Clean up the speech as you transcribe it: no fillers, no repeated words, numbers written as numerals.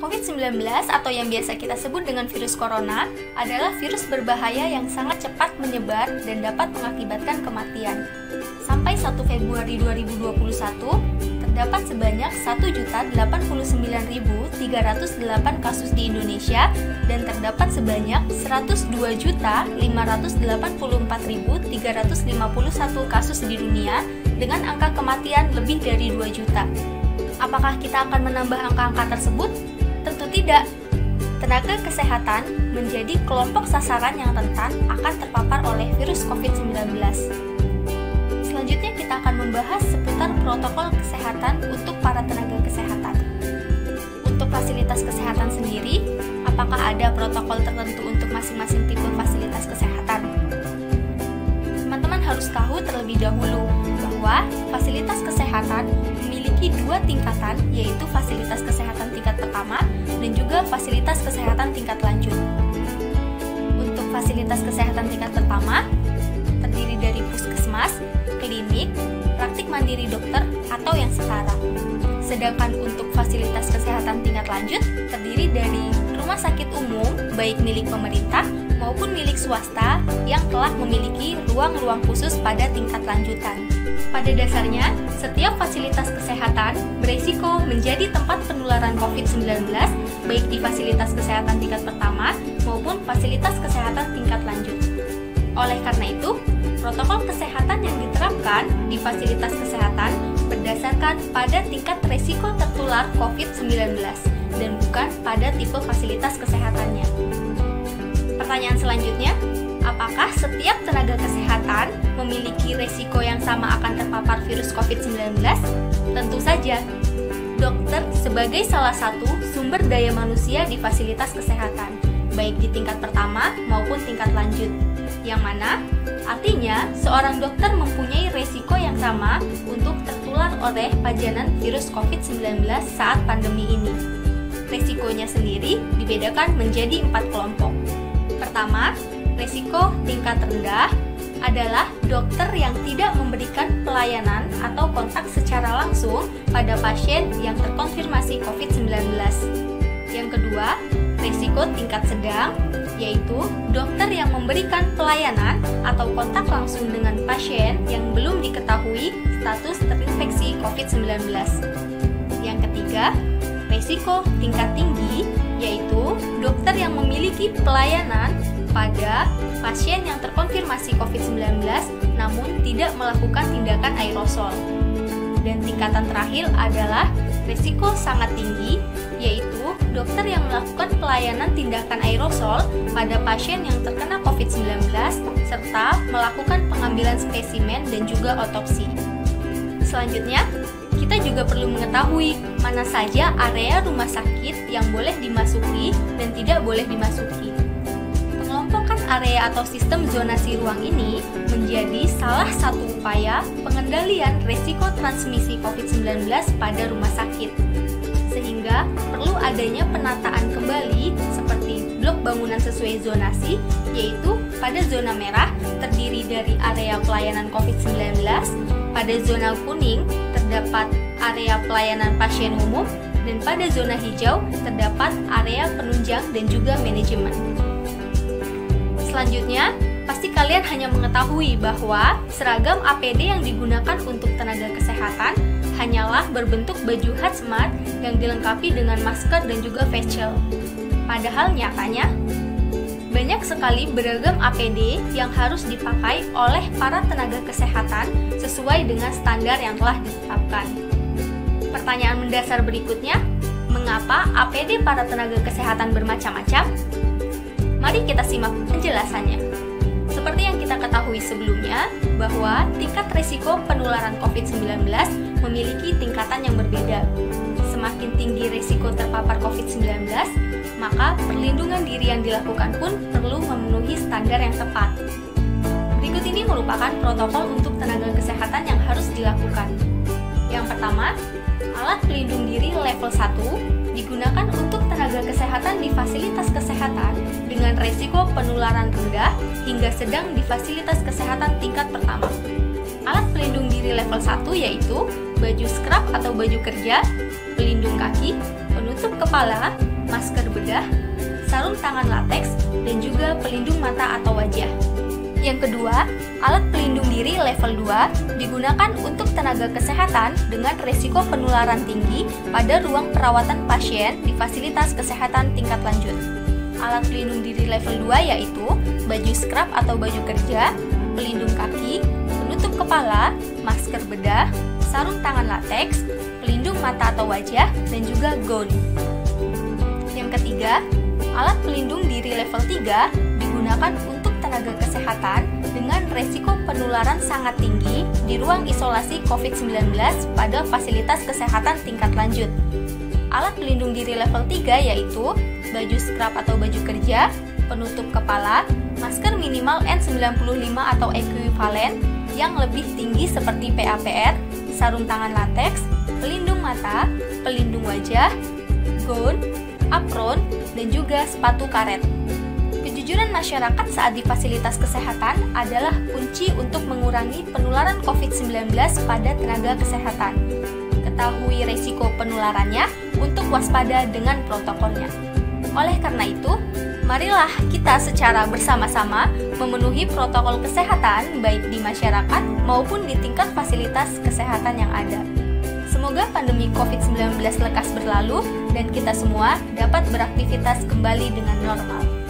COVID-19 atau yang biasa kita sebut dengan virus corona adalah virus berbahaya yang sangat cepat menyebar dan dapat mengakibatkan kematian. Sampai 1 Februari 2021, terdapat sebanyak 1.089.308 kasus di Indonesia dan terdapat sebanyak 102.584.351 kasus di dunia dengan angka kematian lebih dari 2 juta. Apakah kita akan menambah angka-angka tersebut? Tentu tidak. Tenaga kesehatan menjadi kelompok sasaran yang rentan akan terpapar oleh virus COVID-19. Selanjutnya kita akan membahas seputar protokol kesehatan untuk para tenaga kesehatan. Untuk fasilitas kesehatan sendiri, apakah ada protokol tertentu untuk masing-masing tipe fasilitas kesehatan? Teman-teman harus tahu terlebih dahulu bahwa fasilitas kesehatan memiliki 2 tingkatan, yaitu fasilitas kesehatan tingkat pertama dan juga fasilitas kesehatan tingkat lanjut. Untuk fasilitas kesehatan tingkat pertama, terdiri dari puskesmas, klinik, praktik mandiri dokter, atau yang setara. Sedangkan untuk fasilitas kesehatan tingkat lanjut, terdiri dari rumah sakit umum, baik milik pemerintah maupun milik swasta yang telah memiliki ruang-ruang khusus pada tingkat lanjutan. Pada dasarnya, setiap fasilitas kesehatan beresiko menjadi tempat penularan COVID-19, baik di fasilitas kesehatan tingkat pertama maupun fasilitas kesehatan tingkat lanjut. Oleh karena itu, protokol kesehatan yang diterapkan di fasilitas kesehatan berdasarkan pada tingkat resiko tertular COVID-19 dan bukan pada tipe fasilitas kesehatannya. Pertanyaan selanjutnya, apakah setiap tenaga kesehatan memiliki resiko yang sama akan terpapar virus COVID-19? Tentu saja. Dokter sebagai salah satu sumber daya manusia di fasilitas kesehatan, baik di tingkat pertama maupun tingkat lanjut. Yang mana artinya seorang dokter mempunyai resiko yang sama untuk tertular oleh pajanan virus COVID-19 saat pandemi ini. Resikonya sendiri dibedakan menjadi 4 kelompok. Pertama, resiko tingkat rendah adalah dokter yang tidak memberikan pelayanan atau kontak secara langsung pada pasien yang terkonfirmasi COVID-19. Yang kedua, risiko tingkat sedang, yaitu dokter yang memberikan pelayanan atau kontak langsung dengan pasien yang belum diketahui status terinfeksi COVID-19. Yang ketiga, risiko tingkat tinggi, yaitu dokter yang memiliki pelayanan pada pasien yang terkonfirmasi COVID-19 namun tidak melakukan tindakan aerosol. Dan tingkatan terakhir adalah risiko sangat tinggi, yaitu dokter yang melakukan pelayanan tindakan aerosol pada pasien yang terkena COVID-19 serta melakukan pengambilan spesimen dan juga otopsi. Selanjutnya, kita juga perlu mengetahui mana saja area rumah sakit yang boleh dimasuki dan tidak boleh dimasuki. Pengelompokan area atau sistem zonasi ruang ini menjadi salah satu upaya pengendalian risiko transmisi COVID-19 pada rumah sakit. Sehingga perlu adanya penataan kembali seperti blok bangunan sesuai zonasi, yaitu pada zona merah terdiri dari area pelayanan COVID-19, pada zona kuning terdapat area pelayanan pasien umum, dan pada zona hijau terdapat area penunjang dan juga manajemen. Selanjutnya, pasti kalian hanya mengetahui bahwa seragam APD yang digunakan untuk tenaga kesehatan hanyalah berbentuk baju hazmat yang dilengkapi dengan masker dan juga face shield. Padahal nyatanya, banyak sekali beragam APD yang harus dipakai oleh para tenaga kesehatan sesuai dengan standar yang telah ditetapkan. Pertanyaan mendasar berikutnya, mengapa APD para tenaga kesehatan bermacam-macam? Mari kita simak penjelasannya. Seperti yang kita ketahui sebelumnya, bahwa tingkat risiko penularan COVID-19 memiliki tingkatan yang berbeda. Semakin tinggi risiko terpapar COVID-19, maka perlindungan diri yang dilakukan pun perlu memenuhi standar yang tepat. Berikut ini merupakan protokol untuk tenaga kesehatan yang harus dilakukan. Yang pertama, alat pelindung diri level 1 digunakan untuk tenaga kesehatan di fasilitas kesehatan dengan risiko penularan rendah hingga sedang di fasilitas kesehatan tingkat pertama. Alat pelindung diri level 1 yaitu baju scrub atau baju kerja, pelindung kaki, penutup kepala, masker bedah, sarung tangan lateks, dan juga pelindung mata atau wajah. Yang kedua, alat pelindung diri level 2 digunakan untuk tenaga kesehatan dengan risiko penularan tinggi pada ruang perawatan pasien di fasilitas kesehatan tingkat lanjut. Alat pelindung diri level 2 yaitu baju scrub atau baju kerja, pelindung kaki, penutup kepala, masker bedah, sarung tangan lateks, pelindung mata atau wajah, dan juga gown. Yang ketiga, alat pelindung diri level 3 digunakan untuk tenaga kesehatan dengan resiko penularan sangat tinggi di ruang isolasi COVID-19 pada fasilitas kesehatan tingkat lanjut. Alat pelindung diri level 3 yaitu baju scrub atau baju kerja, penutup kepala, masker minimal N95 atau ekuivalen yang lebih tinggi seperti PAPR, sarung tangan lateks, pelindung mata, pelindung wajah, gown, apron, dan juga sepatu karet. Kejujuran masyarakat saat di fasilitas kesehatan adalah kunci untuk mengurangi penularan COVID-19 pada tenaga kesehatan. Ketahui risiko penularannya untuk waspada dengan protokolnya. Oleh karena itu, marilah kita secara bersama-sama memenuhi protokol kesehatan baik di masyarakat maupun di tingkat fasilitas kesehatan yang ada. Semoga pandemi COVID-19 lekas berlalu dan kita semua dapat beraktivitas kembali dengan normal.